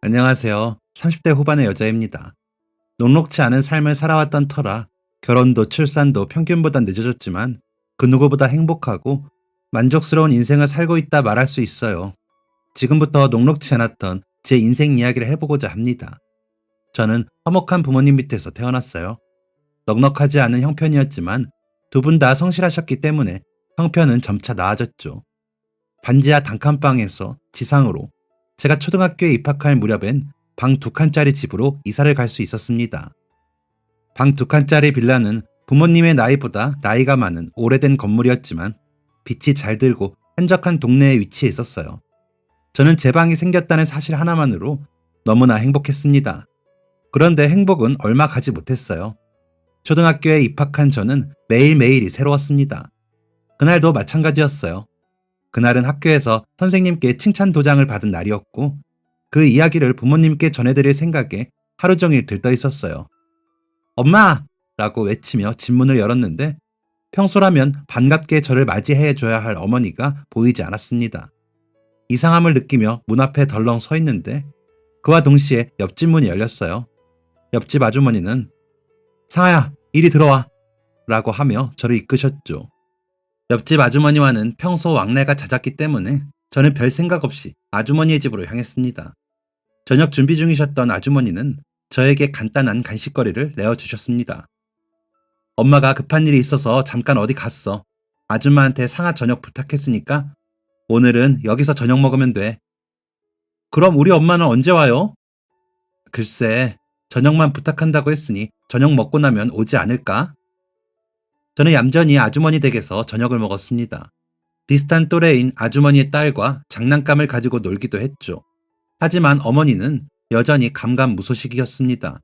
안녕하세요. 30대 후반의 여자입니다. 녹록치 않은 삶을 살아왔던 터라 결혼도 출산도 평균보다 늦어졌지만 그 누구보다 행복하고 만족스러운 인생을 살고 있다 말할 수 있어요. 지금부터 녹록치 않았던 제 인생 이야기를 해보고자 합니다. 저는 화목한 부모님 밑에서 태어났어요. 넉넉하지 않은 형편이었지만 두 분 다 성실하셨기 때문에 형편은 점차 나아졌죠. 반지하 단칸방에서 지상으로 제가 초등학교에 입학할 무렵엔 방 2칸짜리 집으로 이사를 갈 수 있었습니다. 방 2칸짜리 빌라는 부모님의 나이보다 나이가 많은 오래된 건물이었지만 빛이 잘 들고 한적한 동네에 위치해 있었어요. 저는 제 방이 생겼다는 사실 하나만으로 너무나 행복했습니다. 그런데 행복은 얼마 가지 못했어요. 초등학교에 입학한 저는 매일매일이 새로웠습니다. 그날도 마찬가지였어요. 그날은 학교에서 선생님께 칭찬 도장을 받은 날이었고 그 이야기를 부모님께 전해드릴 생각에 하루 종일 들떠 있었어요. 엄마! 라고 외치며 집문을 열었는데 평소라면 반갑게 저를 맞이해줘야 할 어머니가 보이지 않았습니다. 이상함을 느끼며 문 앞에 덜렁 서 있는데 그와 동시에 옆집 문이 열렸어요. 옆집 아주머니는 상아야, 이리 들어와! 라고 하며 저를 이끄셨죠. 옆집 아주머니와는 평소 왕래가 잦았기 때문에 저는 별 생각 없이 아주머니의 집으로 향했습니다. 저녁 준비 중이셨던 아주머니는 저에게 간단한 간식거리를 내어주셨습니다. 엄마가 급한 일이 있어서 잠깐 어디 갔어. 아줌마한테 상아 저녁 부탁했으니까 오늘은 여기서 저녁 먹으면 돼. 그럼 우리 엄마는 언제 와요? 글쎄, 저녁만 부탁한다고 했으니 저녁 먹고 나면 오지 않을까? 저는 얌전히 아주머니 댁에서 저녁을 먹었습니다. 비슷한 또래인 아주머니의 딸과 장난감을 가지고 놀기도 했죠. 하지만 어머니는 여전히 감감무소식이었습니다.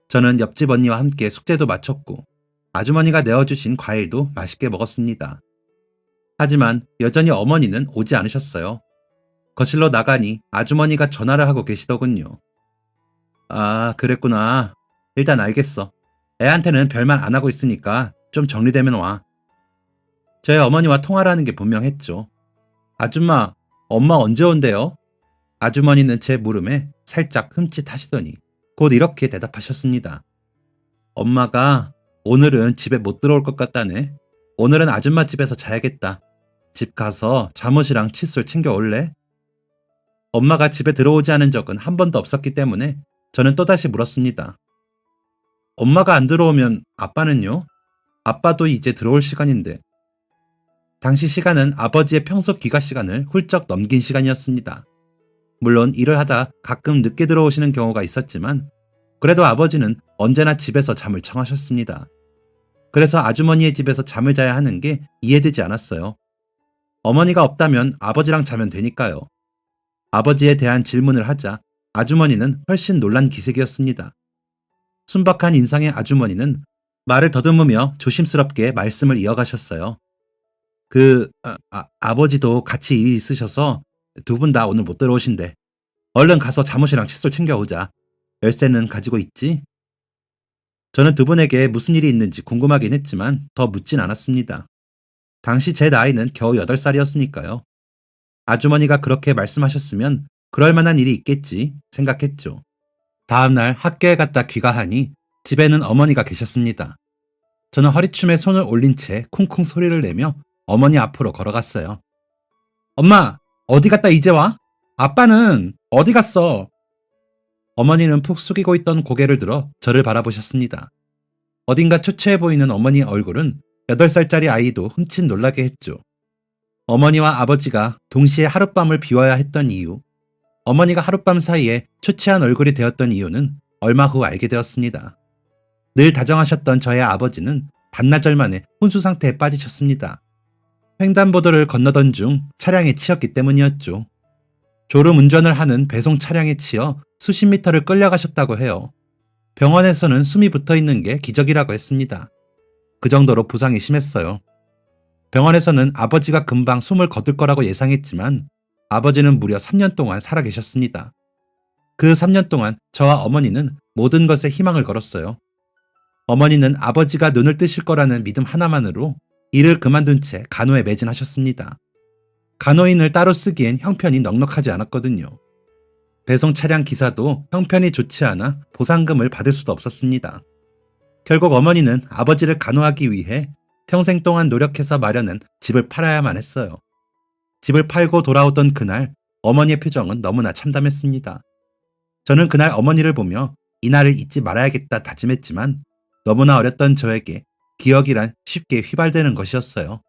저는 옆집 언니와 함께 숙제도 마쳤고 아주머니가 내어주신 과일도 맛있게 먹었습니다. 하지만 여전히 어머니는 오지 않으셨어요. 거실로 나가니 아주머니가 전화를 하고 계시더군요. 아, 그랬구나. 일단 알겠어. 애한테는 별말 안 하고 있으니까 좀 정리되면 와. 저희 어머니와 통화를 하는 게 분명했죠. 아줌마, 엄마 언제 온대요? 아주머니는 제 물음에 살짝 흠칫하시더니 곧 이렇게 대답하셨습니다. 엄마가 오늘은 집에 못 들어올 것 같다네. 오늘은 아줌마 집에서 자야겠다. 집 가서 잠옷이랑 칫솔 챙겨올래? 엄마가 집에 들어오지 않은 적은 한 번도 없었기 때문에 저는 또다시 물었습니다. 엄마가 안 들어오면 아빠는요? 아빠도 이제 들어올 시간인데. 당시 시간은 아버지의 평소 귀가 시간을 훌쩍 넘긴 시간이었습니다. 물론 일을 하다 가끔 늦게 들어오시는 경우가 있었지만 그래도 아버지는 언제나 집에서 잠을 청하셨습니다. 그래서 아주머니의 집에서 잠을 자야 하는 게 이해되지 않았어요. 어머니가 없다면 아버지랑 자면 되니까요. 아버지에 대한 질문을 하자 아주머니는 훨씬 놀란 기색이었습니다. 순박한 인상의 아주머니는 말을 더듬으며 조심스럽게 말씀을 이어가셨어요. 아버지도 같이 일이 있으셔서 두 분 다 오늘 못 들어오신대. 얼른 가서 잠옷이랑 칫솔 챙겨오자. 열쇠는 가지고 있지? 저는 두 분에게 무슨 일이 있는지 궁금하긴 했지만 더 묻진 않았습니다. 당시 제 나이는 겨우 8살이었으니까요. 아주머니가 그렇게 말씀하셨으면 그럴 만한 일이 있겠지 생각했죠. 다음날 학교에 갔다 귀가하니 집에는 어머니가 계셨습니다. 저는 허리춤에 손을 올린 채 쿵쿵 소리를 내며 어머니 앞으로 걸어갔어요. 엄마, 어디 갔다 이제 와? 아빠는 어디 갔어? 어머니는 푹 숙이고 있던 고개를 들어 저를 바라보셨습니다. 어딘가 초췌해 보이는 어머니의 얼굴은 8살짜리 아이도 흠칫 놀라게 했죠. 어머니와 아버지가 동시에 하룻밤을 비워야 했던 이유, 어머니가 하룻밤 사이에 초췌한 얼굴이 되었던 이유는 얼마 후 알게 되었습니다. 늘 다정하셨던 저의 아버지는 반나절 만에 혼수 상태에 빠지셨습니다. 횡단보도를 건너던 중 차량에 치였기 때문이었죠. 졸음 운전을 하는 배송 차량에 치여 수십 미터를 끌려가셨다고 해요. 병원에서는 숨이 붙어 있는 게 기적이라고 했습니다. 그 정도로 부상이 심했어요. 병원에서는 아버지가 금방 숨을 거둘 거라고 예상했지만 아버지는 무려 3년 동안 살아계셨습니다. 그 3년 동안 저와 어머니는 모든 것에 희망을 걸었어요. 어머니는 아버지가 눈을 뜨실 거라는 믿음 하나만으로 일을 그만둔 채 간호에 매진하셨습니다. 간호인을 따로 쓰기엔 형편이 넉넉하지 않았거든요. 배송 차량 기사도 형편이 좋지 않아 보상금을 받을 수도 없었습니다. 결국 어머니는 아버지를 간호하기 위해 평생 동안 노력해서 마련한 집을 팔아야만 했어요. 집을 팔고 돌아오던 그날 어머니의 표정은 너무나 참담했습니다. 저는 그날 어머니를 보며 이날을 잊지 말아야겠다 다짐했지만 너무나 어렸던 저에게 기억이란 쉽게 휘발되는 것이었어요.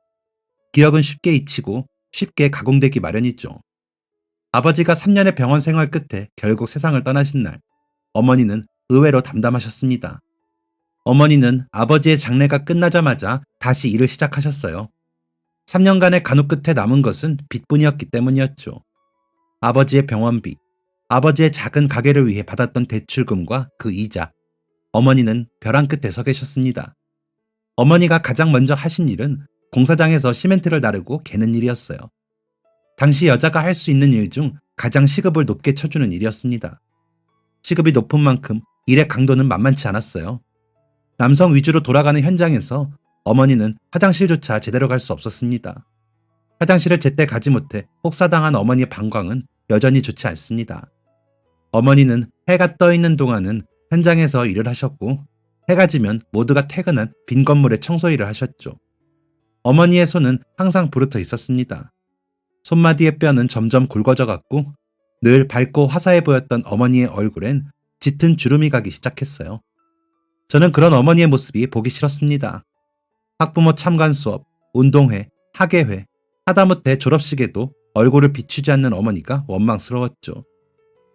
기억은 쉽게 잊히고 쉽게 가공되기 마련이죠. 아버지가 3년의 병원 생활 끝에 결국 세상을 떠나신 날, 어머니는 의외로 담담하셨습니다. 어머니는 아버지의 장례가 끝나자마자 다시 일을 시작하셨어요. 3년간의 간호 끝에 남은 것은 빚뿐이었기 때문이었죠. 아버지의 병원비, 아버지의 작은 가게를 위해 받았던 대출금과 그 이자, 어머니는 벼랑 끝에 서 계셨습니다. 어머니가 가장 먼저 하신 일은 공사장에서 시멘트를 나르고 개는 일이었어요. 당시 여자가 할 수 있는 일 중 가장 시급을 높게 쳐주는 일이었습니다. 시급이 높은 만큼 일의 강도는 만만치 않았어요. 남성 위주로 돌아가는 현장에서 어머니는 화장실조차 제대로 갈 수 없었습니다. 화장실을 제때 가지 못해 혹사당한 어머니의 방광은 여전히 좋지 않습니다. 어머니는 해가 떠 있는 동안은 현장에서 일을 하셨고 해가 지면 모두가 퇴근한 빈 건물의 청소 일을 하셨죠. 어머니의 손은 항상 부르터 있었습니다. 손마디의 뼈는 점점 굵어져 갔고 늘 밝고 화사해 보였던 어머니의 얼굴엔 짙은 주름이 가기 시작했어요. 저는 그런 어머니의 모습이 보기 싫었습니다. 학부모 참관 수업, 운동회, 학예회, 하다못해 졸업식에도 얼굴을 비추지 않는 어머니가 원망스러웠죠.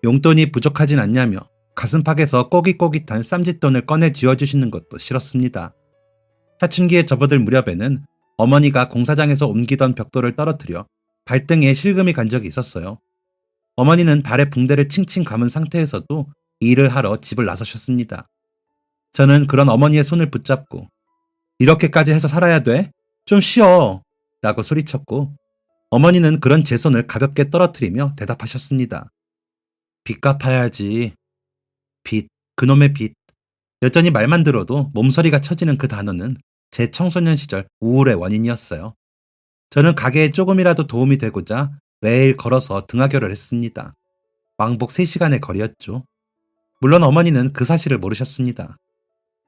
용돈이 부족하진 않냐며 가슴팍에서 꼬깃꼬깃한 쌈짓돈을 꺼내 쥐어주시는 것도 싫었습니다. 사춘기에 접어들 무렵에는 어머니가 공사장에서 옮기던 벽돌을 떨어뜨려 발등에 실금이 간 적이 있었어요. 어머니는 발에 붕대를 칭칭 감은 상태에서도 일을 하러 집을 나서셨습니다. 저는 그런 어머니의 손을 붙잡고 이렇게까지 해서 살아야 돼? 좀 쉬어! 라고 소리쳤고 어머니는 그런 제 손을 가볍게 떨어뜨리며 대답하셨습니다. 빚 갚아야지. 빚, 그놈의 빚. 여전히 말만 들어도 몸서리가 쳐지는 그 단어는 제 청소년 시절 우울의 원인이었어요. 저는 가게에 조금이라도 도움이 되고자 매일 걸어서 등하교를 했습니다. 왕복 3시간의 거리였죠. 물론 어머니는 그 사실을 모르셨습니다.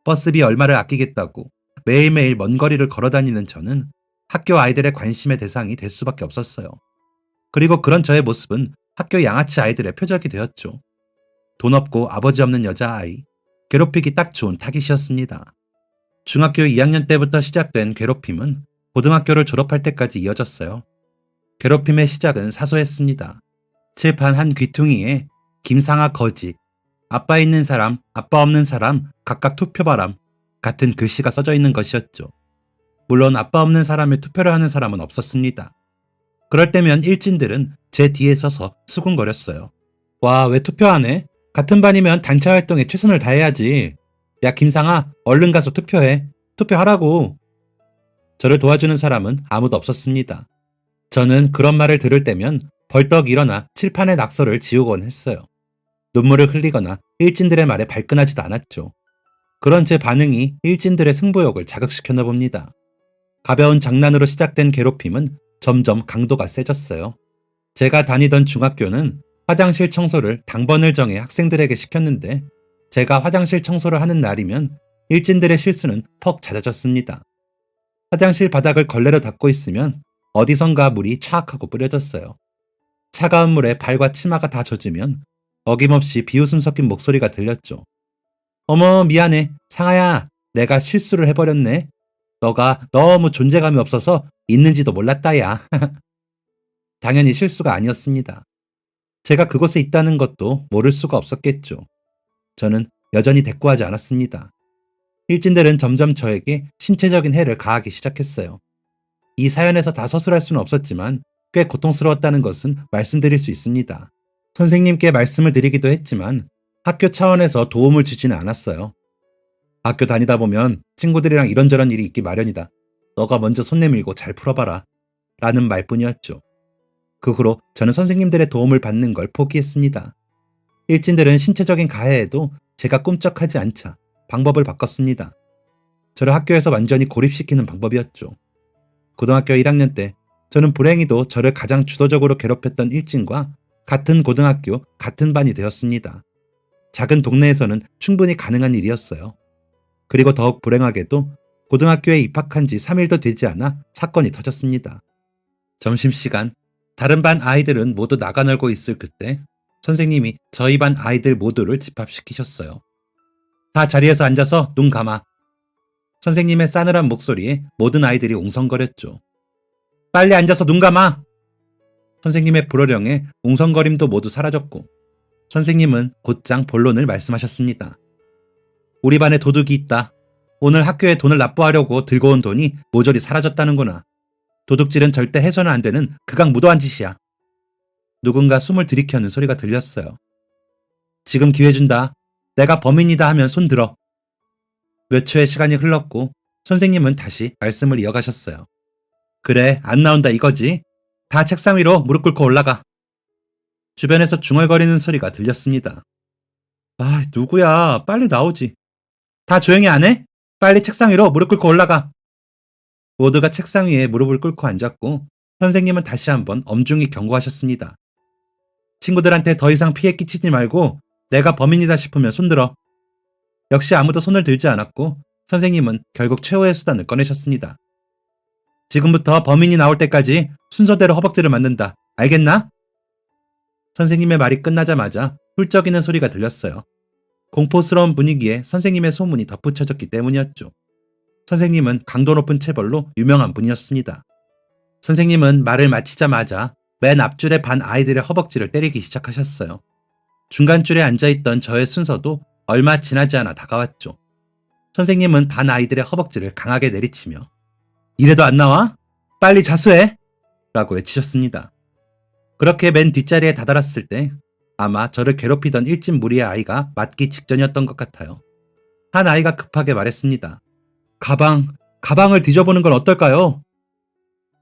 버스비 얼마를 아끼겠다고 매일매일 먼 거리를 걸어다니는 저는 학교 아이들의 관심의 대상이 될 수밖에 없었어요. 그리고 그런 저의 모습은 학교 양아치 아이들의 표적이 되었죠. 돈 없고 아버지 없는 여자아이, 괴롭히기 딱 좋은 타깃이었습니다. 중학교 2학년 때부터 시작된 괴롭힘은 고등학교를 졸업할 때까지 이어졌어요. 괴롭힘의 시작은 사소했습니다. 칠판 한 귀퉁이에 김상아 거지, 아빠 있는 사람, 아빠 없는 사람 각각 투표바람 같은 글씨가 써져 있는 것이었죠. 물론 아빠 없는 사람에 투표를 하는 사람은 없었습니다. 그럴 때면 일진들은 제 뒤에 서서 수군거렸어요. 와, 왜 투표 안 해? 같은 반이면 단체 활동에 최선을 다해야지. 야, 김상아, 얼른 가서 투표해. 투표하라고. 저를 도와주는 사람은 아무도 없었습니다. 저는 그런 말을 들을 때면 벌떡 일어나 칠판의 낙서를 지우곤 했어요. 눈물을 흘리거나 일진들의 말에 발끈하지도 않았죠. 그런 제 반응이 일진들의 승부욕을 자극시켰나 봅니다. 가벼운 장난으로 시작된 괴롭힘은 점점 강도가 세졌어요. 제가 다니던 중학교는 화장실 청소를 당번을 정해 학생들에게 시켰는데 제가 화장실 청소를 하는 날이면 일진들의 실수는 퍽 잦아졌습니다. 화장실 바닥을 걸레로 닦고 있으면 어디선가 물이 촥하고 뿌려졌어요. 차가운 물에 발과 치마가 다 젖으면 어김없이 비웃음 섞인 목소리가 들렸죠. 어머, 미안해. 상아야, 내가 실수를 해버렸네. 너가 너무 존재감이 없어서 있는지도 몰랐다, 야. 당연히 실수가 아니었습니다. 제가 그곳에 있다는 것도 모를 수가 없었겠죠. 저는 여전히 대꾸하지 않았습니다. 일진들은 점점 저에게 신체적인 해를 가하기 시작했어요. 이 사연에서 다 서술할 수는 없었지만 꽤 고통스러웠다는 것은 말씀드릴 수 있습니다. 선생님께 말씀을 드리기도 했지만 학교 차원에서 도움을 주지는 않았어요. 학교 다니다 보면 친구들이랑 이런저런 일이 있기 마련이다. 너가 먼저 손 내밀고 잘 풀어봐라. 라는 말뿐이었죠. 그 후로 저는 선생님들의 도움을 받는 걸 포기했습니다. 일진들은 신체적인 가해에도 제가 꿈쩍하지 않자 방법을 바꿨습니다. 저를 학교에서 완전히 고립시키는 방법이었죠. 고등학교 1학년 때 저는 불행히도 저를 가장 주도적으로 괴롭혔던 일진과 같은 고등학교, 같은 반이 되었습니다. 작은 동네에서는 충분히 가능한 일이었어요. 그리고 더욱 불행하게도 고등학교에 입학한 지 3일도 되지 않아 사건이 터졌습니다. 점심시간, 다른 반 아이들은 모두 나가 놀고 있을 그때 선생님이 저희 반 아이들 모두를 집합시키셨어요. 다 자리에서 앉아서 눈 감아. 선생님의 싸늘한 목소리에 모든 아이들이 웅성거렸죠. 빨리 앉아서 눈 감아! 선생님의 불호령에 웅성거림도 모두 사라졌고 선생님은 곧장 본론을 말씀하셨습니다. 우리 반에 도둑이 있다. 오늘 학교에 돈을 납부하려고 들고 온 돈이 모조리 사라졌다는구나. 도둑질은 절대 해서는 안 되는 극악무도한 짓이야. 누군가 숨을 들이켜는 소리가 들렸어요. 지금 기회 준다. 내가 범인이다 하면 손 들어. 몇 초의 시간이 흘렀고 선생님은 다시 말씀을 이어가셨어요. 그래, 안 나온다 이거지. 다 책상 위로 무릎 꿇고 올라가. 주변에서 중얼거리는 소리가 들렸습니다. 아, 누구야? 빨리 나오지. 다 조용히 안 해? 빨리 책상 위로 무릎 꿇고 올라가. 모두가 책상 위에 무릎을 꿇고 앉았고 선생님은 다시 한번 엄중히 경고하셨습니다. 친구들한테 더 이상 피해 끼치지 말고 내가 범인이다 싶으면 손들어. 역시 아무도 손을 들지 않았고 선생님은 결국 최후의 수단을 꺼내셨습니다. 지금부터 범인이 나올 때까지 순서대로 허벅지를 맞는다. 알겠나? 선생님의 말이 끝나자마자 훌쩍이는 소리가 들렸어요. 공포스러운 분위기에 선생님의 소문이 덧붙여졌기 때문이었죠. 선생님은 강도 높은 체벌로 유명한 분이었습니다. 선생님은 말을 마치자마자 맨 앞줄의 반 아이들의 허벅지를 때리기 시작하셨어요. 중간줄에 앉아있던 저의 순서도 얼마 지나지 않아 다가왔죠. 선생님은 반 아이들의 허벅지를 강하게 내리치며 이래도 안 나와? 빨리 자수해! 라고 외치셨습니다. 그렇게 맨 뒷자리에 다다랐을 때 아마 저를 괴롭히던 일진 무리의 아이가 맞기 직전이었던 것 같아요. 한 아이가 급하게 말했습니다. 가방을 뒤져보는 건 어떨까요?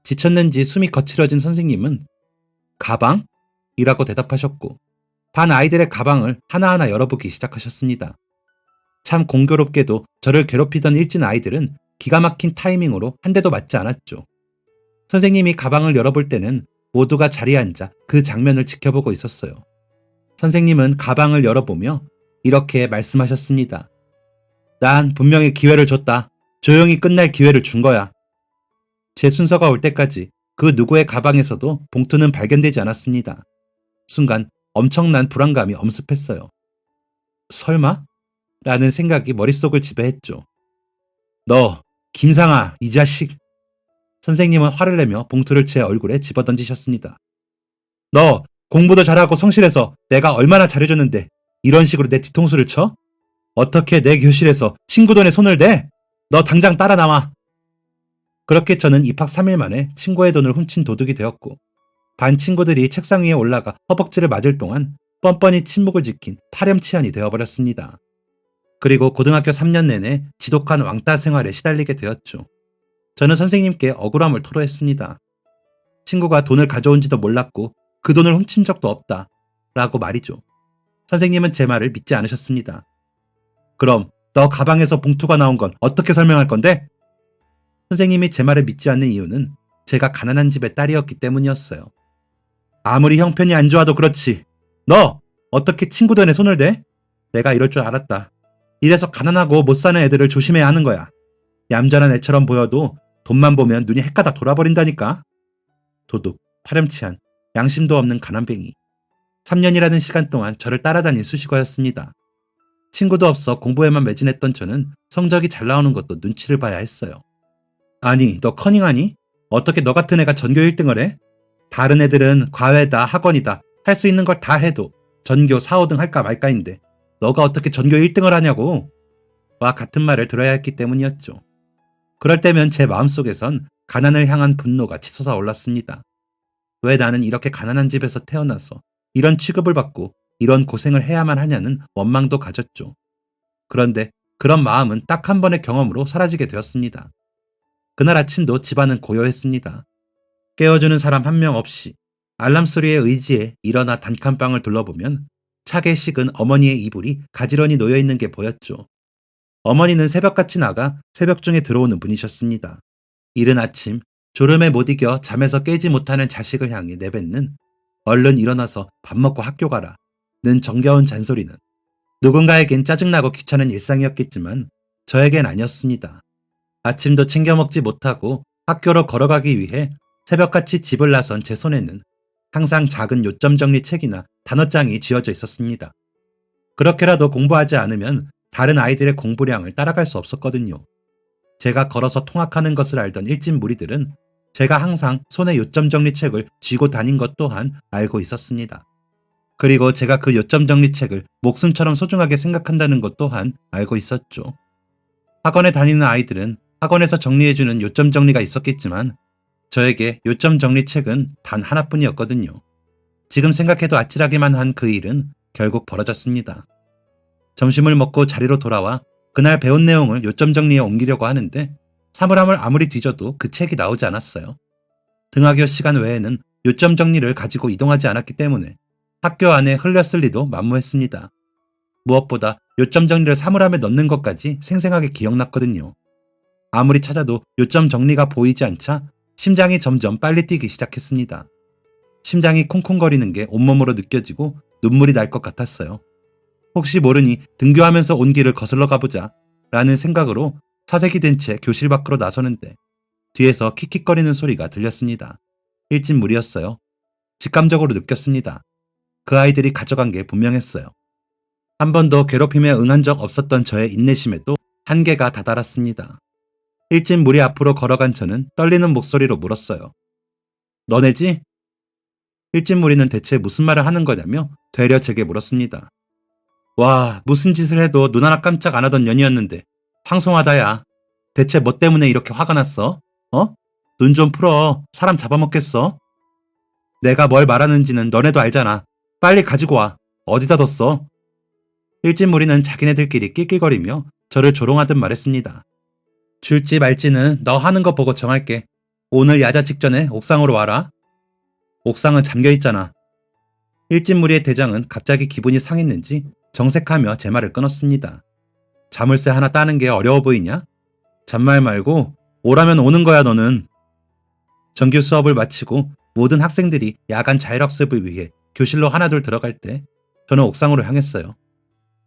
지쳤는지 숨이 거칠어진 선생님은 가방? 이라고 대답하셨고 반 아이들의 가방을 하나하나 열어보기 시작하셨습니다. 참 공교롭게도 저를 괴롭히던 일진 아이들은 기가 막힌 타이밍으로 한 대도 맞지 않았죠. 선생님이 가방을 열어볼 때는 모두가 자리에 앉아 그 장면을 지켜보고 있었어요. 선생님은 가방을 열어보며 이렇게 말씀하셨습니다. 난 분명히 기회를 줬다. 조용히 끝낼 기회를 준 거야. 제 순서가 올 때까지 그 누구의 가방에서도 봉투는 발견되지 않았습니다. 순간 엄청난 불안감이 엄습했어요. 설마? 라는 생각이 머릿속을 지배했죠. 너, 김상아, 이 자식. 선생님은 화를 내며 봉투를 제 얼굴에 집어던지셨습니다. 너 공부도 잘하고 성실해서 내가 얼마나 잘해줬는데 이런 식으로 내 뒤통수를 쳐? 어떻게 내 교실에서 친구 돈에 손을 대? 너 당장 따라 나와. 그렇게 저는 입학 3일 만에 친구의 돈을 훔친 도둑이 되었고 반 친구들이 책상 위에 올라가 허벅지를 맞을 동안 뻔뻔히 침묵을 지킨 파렴치한이 되어버렸습니다. 그리고 고등학교 3년 내내 지독한 왕따 생활에 시달리게 되었죠. 저는 선생님께 억울함을 토로했습니다. 친구가 돈을 가져온지도 몰랐고 그 돈을 훔친 적도 없다. 라고 말이죠. 선생님은 제 말을 믿지 않으셨습니다. 그럼 너 가방에서 봉투가 나온 건 어떻게 설명할 건데? 선생님이 제 말을 믿지 않는 이유는 제가 가난한 집의 딸이었기 때문이었어요. 아무리 형편이 안 좋아도 그렇지. 너 어떻게 친구 돈에 손을 대? 내가 이럴 줄 알았다. 이래서 가난하고 못 사는 애들을 조심해야 하는 거야. 얌전한 애처럼 보여도 돈만 보면 눈이 헷가닥 돌아버린다니까. 도둑, 파렴치한, 양심도 없는 가난뱅이. 3년이라는 시간 동안 저를 따라다닌 수식어였습니다. 친구도 없어 공부에만 매진했던 저는 성적이 잘 나오는 것도 눈치를 봐야 했어요. 아니, 너 커닝하니? 어떻게 너 같은 애가 전교 1등을 해? 다른 애들은 과외다, 학원이다, 할 수 있는 걸 다 해도 전교 4, 5등 할까 말까인데 너가 어떻게 전교 1등을 하냐고. 와 같은 말을 들어야 했기 때문이었죠. 그럴 때면 제 마음속에선 가난을 향한 분노가 치솟아 올랐습니다. 왜 나는 이렇게 가난한 집에서 태어나서 이런 취급을 받고 이런 고생을 해야만 하냐는 원망도 가졌죠. 그런데 그런 마음은 딱 한 번의 경험으로 사라지게 되었습니다. 그날 아침도 집안은 고요했습니다. 깨워주는 사람 한 명 없이 알람 소리에 의지해 일어나 단칸방을 둘러보면 차게 식은 어머니의 이불이 가지런히 놓여있는 게 보였죠. 어머니는 새벽같이 나가 새벽 중에 들어오는 분이셨습니다. 이른 아침 졸음에 못 이겨 잠에서 깨지 못하는 자식을 향해 내뱉는 얼른 일어나서 밥 먹고 학교 가라 는 정겨운 잔소리는 누군가에겐 짜증나고 귀찮은 일상이었겠지만 저에겐 아니었습니다. 아침도 챙겨 먹지 못하고 학교로 걸어가기 위해 새벽같이 집을 나선 제 손에는 항상 작은 요점 정리 책이나 단어장이 쥐어져 있었습니다. 그렇게라도 공부하지 않으면 다른 아이들의 공부량을 따라갈 수 없었거든요. 제가 걸어서 통학하는 것을 알던 일진 무리들은 제가 항상 손에 요점 정리 책을 쥐고 다닌 것 또한 알고 있었습니다. 그리고 제가 그 요점 정리 책을 목숨처럼 소중하게 생각한다는 것 또한 알고 있었죠. 학원에 다니는 아이들은 학원에서 정리해주는 요점 정리가 있었겠지만 저에게 요점 정리 책은 단 하나뿐이었거든요. 지금 생각해도 아찔하기만 한 그 일은 결국 벌어졌습니다. 점심을 먹고 자리로 돌아와 그날 배운 내용을 요점 정리에 옮기려고 하는데 사물함을 아무리 뒤져도 그 책이 나오지 않았어요. 등하교 시간 외에는 요점 정리를 가지고 이동하지 않았기 때문에 학교 안에 흘렸을 리도 만무했습니다. 무엇보다 요점 정리를 사물함에 넣는 것까지 생생하게 기억났거든요. 아무리 찾아도 요점 정리가 보이지 않자 심장이 점점 빨리 뛰기 시작했습니다. 심장이 쿵쿵거리는 게 온몸으로 느껴지고 눈물이 날 것 같았어요. 혹시 모르니 등교하면서 온 길을 거슬러 가보자 라는 생각으로 사색이 된 채 교실 밖으로 나서는데 뒤에서 킥킥거리는 소리가 들렸습니다. 일진무리였어요. 직감적으로 느꼈습니다. 그 아이들이 가져간 게 분명했어요. 한 번도 괴롭힘에 응한 적 없었던 저의 인내심에도 한계가 다다랐습니다. 일진무리 앞으로 걸어간 저는 떨리는 목소리로 물었어요. 너네지? 일진무리는 대체 무슨 말을 하는 거냐며 되려 제게 물었습니다. 와, 무슨 짓을 해도 눈 하나 깜짝 안 하던 년이었는데 황송하다야. 대체 뭐 때문에 이렇게 화가 났어? 어? 눈 좀 풀어. 사람 잡아먹겠어? 내가 뭘 말하는지는 너네도 알잖아. 빨리 가지고 와. 어디다 뒀어? 일진무리는 자기네들끼리 낄낄거리며 저를 조롱하듯 말했습니다. 줄지 말지는 너 하는 거 보고 정할게. 오늘 야자 직전에 옥상으로 와라. 옥상은 잠겨있잖아. 일진무리의 대장은 갑자기 기분이 상했는지 정색하며 제 말을 끊었습니다. 자물쇠 하나 따는 게 어려워 보이냐? 잔말 말고 오라면 오는 거야 너는. 정규 수업을 마치고 모든 학생들이 야간 자율학습을 위해 교실로 하나둘 들어갈 때 저는 옥상으로 향했어요.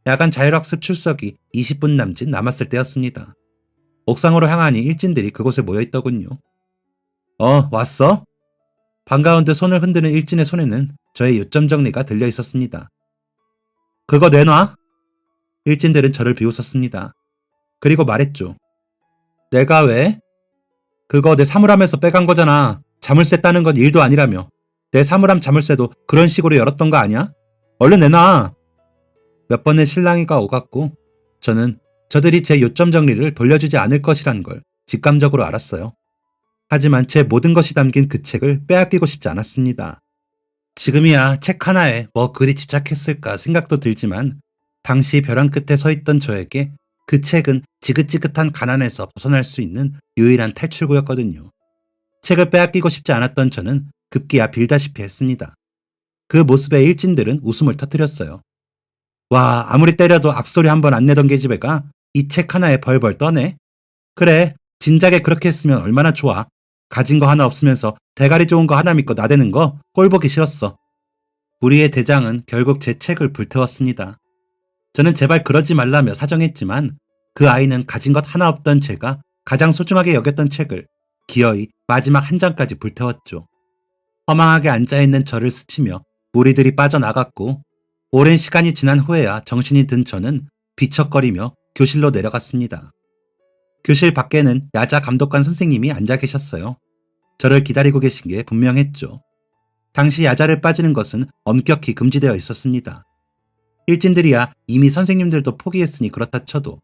야간 자율학습 출석이 20분 남짓 남았을 때였습니다. 옥상으로 향하니 일진들이 그곳에 모여있더군요. 왔어? 반가운 듯 손을 흔드는 일진의 손에는 저의 요점 정리가 들려 있었습니다. 그거 내놔. 일진들은 저를 비웃었습니다. 그리고 말했죠. 내가 왜? 그거 내 사물함에서 빼간 거잖아. 자물쇠 따는 건 일도 아니라며. 내 사물함 자물쇠도 그런 식으로 열었던 거 아니야? 얼른 내놔. 몇 번의 실랑이가 오갔고 저는 저들이 제 요점 정리를 돌려주지 않을 것이란 걸 직감적으로 알았어요. 하지만 제 모든 것이 담긴 그 책을 빼앗기고 싶지 않았습니다. 지금이야 책 하나에 뭐 그리 집착했을까 생각도 들지만 당시 벼랑 끝에 서 있던 저에게 그 책은 지긋지긋한 가난에서 벗어날 수 있는 유일한 탈출구였거든요. 책을 빼앗기고 싶지 않았던 저는 급기야 빌다시피 했습니다. 그 모습에 일진들은 웃음을 터뜨렸어요. 와, 아무리 때려도 악소리 한 번 안 내던 계집애가 이 책 하나에 벌벌 떠네? 그래, 진작에 그렇게 했으면 얼마나 좋아. 가진 거 하나 없으면서 대가리 좋은 거 하나 믿고 나대는 거 꼴보기 싫었어. 우리의 대장은 결국 제 책을 불태웠습니다. 저는 제발 그러지 말라며 사정했지만 그 아이는 가진 것 하나 없던 제가 가장 소중하게 여겼던 책을 기어이 마지막 한 장까지 불태웠죠. 허망하게 앉아있는 저를 스치며 무리들이 빠져나갔고 오랜 시간이 지난 후에야 정신이 든 저는 비척거리며 교실로 내려갔습니다. 교실 밖에는 야자 감독관 선생님이 앉아 계셨어요. 저를 기다리고 계신 게 분명했죠. 당시 야자를 빠지는 것은 엄격히 금지되어 있었습니다. 일진들이야 이미 선생님들도 포기했으니 그렇다 쳐도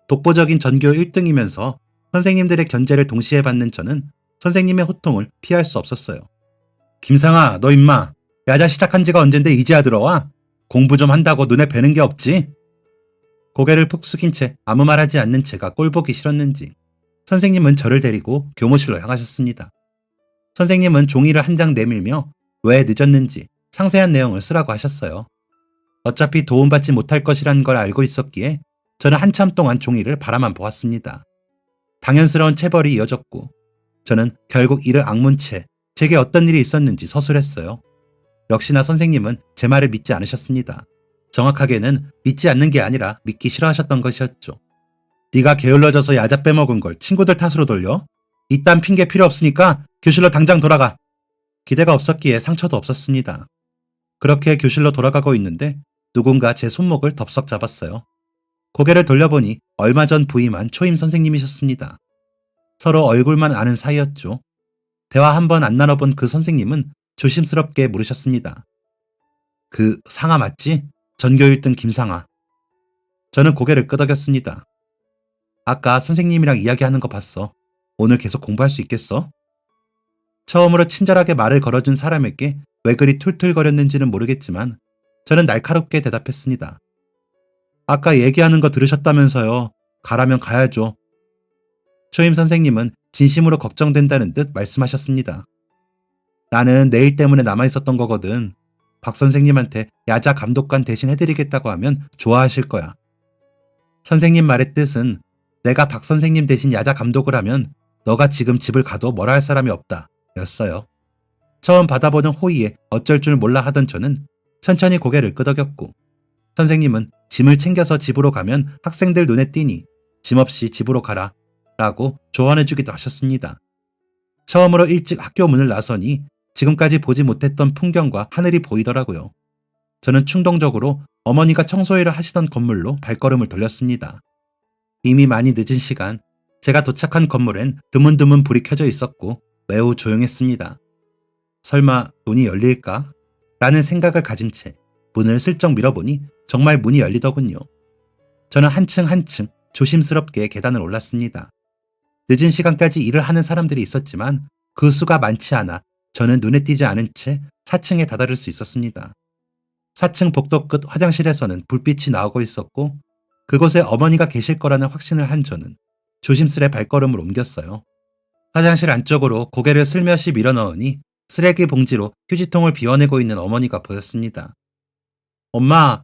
독보적인 전교 1등이면서 선생님들의 견제를 동시에 받는 저는 선생님의 호통을 피할 수 없었어요. 김상아, 너 임마 야자 시작한 지가 언젠데 이제야 들어와? 공부 좀 한다고 눈에 뵈는 게 없지? 고개를 푹 숙인 채 아무 말하지 않는 제가 꼴보기 싫었는지 선생님은 저를 데리고 교무실로 향하셨습니다. 선생님은 종이를 한 장 내밀며 왜 늦었는지 상세한 내용을 쓰라고 하셨어요. 어차피 도움받지 못할 것이란 걸 알고 있었기에 저는 한참 동안 종이를 바라만 보았습니다. 당연스러운 체벌이 이어졌고 저는 결국 이를 악문 채 제게 어떤 일이 있었는지 서술했어요. 역시나 선생님은 제 말을 믿지 않으셨습니다. 정확하게는 믿지 않는 게 아니라 믿기 싫어하셨던 것이었죠. 네가 게을러져서 야자 빼먹은 걸 친구들 탓으로 돌려? 이딴 핑계 필요 없으니까 교실로 당장 돌아가. 기대가 없었기에 상처도 없었습니다. 그렇게 교실로 돌아가고 있는데 누군가 제 손목을 덥석 잡았어요. 고개를 돌려보니 얼마 전 부임한 초임 선생님이셨습니다. 서로 얼굴만 아는 사이였죠. 대화 한 번 안 나눠본 그 선생님은 조심스럽게 물으셨습니다. 그 상아 맞지? 전교 1등 김상아. 저는 고개를 끄덕였습니다. 아까 선생님이랑 이야기하는 거 봤어. 오늘 계속 공부할 수 있겠어? 처음으로 친절하게 말을 걸어준 사람에게 왜 그리 툴툴거렸는지는 모르겠지만 저는 날카롭게 대답했습니다. 아까 얘기하는 거 들으셨다면서요. 가라면 가야죠. 초임 선생님은 진심으로 걱정된다는 듯 말씀하셨습니다. 나는 내일 때문에 남아있었던 거거든. 박 선생님한테 야자 감독관 대신 해드리겠다고 하면 좋아하실 거야. 선생님 말의 뜻은 내가 박 선생님 대신 야자 감독을 하면 너가 지금 집을 가도 뭐라 할 사람이 없다 였어요. 처음 받아보는 호의에 어쩔 줄 몰라 하던 저는 천천히 고개를 끄덕였고 선생님은 짐을 챙겨서 집으로 가면 학생들 눈에 띄니 짐 없이 집으로 가라 라고 조언해주기도 하셨습니다. 처음으로 일찍 학교 문을 나서니 지금까지 보지 못했던 풍경과 하늘이 보이더라고요. 저는 충동적으로 어머니가 청소일을 하시던 건물로 발걸음을 돌렸습니다. 이미 많이 늦은 시간, 제가 도착한 건물엔 드문드문 불이 켜져 있었고 매우 조용했습니다. 설마 문이 열릴까? 라는 생각을 가진 채 문을 슬쩍 밀어보니 정말 문이 열리더군요. 저는 한층 한층 조심스럽게 계단을 올랐습니다. 늦은 시간까지 일을 하는 사람들이 있었지만 그 수가 많지 않아 저는 눈에 띄지 않은 채 4층에 다다를 수 있었습니다. 4층 복도 끝 화장실에서는 불빛이 나오고 있었고 그곳에 어머니가 계실 거라는 확신을 한 저는 조심스레 발걸음을 옮겼어요. 화장실 안쪽으로 고개를 슬며시 밀어넣으니 쓰레기 봉지로 휴지통을 비워내고 있는 어머니가 보였습니다. 엄마!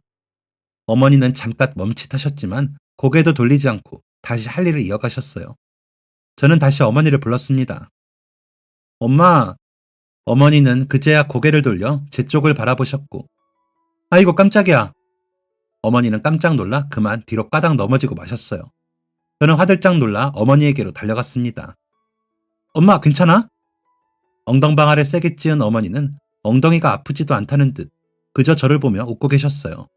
어머니는 잠깐 멈칫하셨지만 고개도 돌리지 않고 다시 할 일을 이어가셨어요. 저는 다시 어머니를 불렀습니다. 엄마! 어머니는 그제야 고개를 돌려 제 쪽을 바라보셨고 아이고 깜짝이야! 어머니는 깜짝 놀라 그만 뒤로 까닥 넘어지고 마셨어요. 저는 화들짝 놀라 어머니에게로 달려갔습니다. 엄마 괜찮아? 엉덩방아를 세게 찧은 어머니는 엉덩이가 아프지도 않다는 듯 그저 저를 보며 웃고 계셨어요.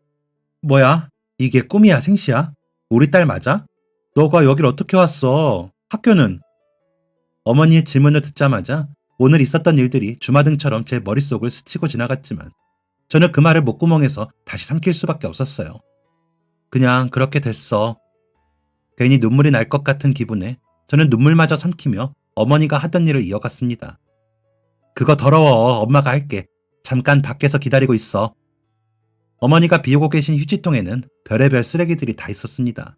뭐야? 이게 꿈이야 생시야? 우리 딸 맞아? 너가 여길 어떻게 왔어? 학교는? 어머니의 질문을 듣자마자 오늘 있었던 일들이 주마등처럼 제 머릿속을 스치고 지나갔지만 저는 그 말을 목구멍에서 다시 삼킬 수밖에 없었어요. 그냥 그렇게 됐어. 괜히 눈물이 날 것 같은 기분에 저는 눈물마저 삼키며 어머니가 하던 일을 이어갔습니다. 그거 더러워. 엄마가 할게. 잠깐 밖에서 기다리고 있어. 어머니가 비우고 계신 휴지통에는 별의별 쓰레기들이 다 있었습니다.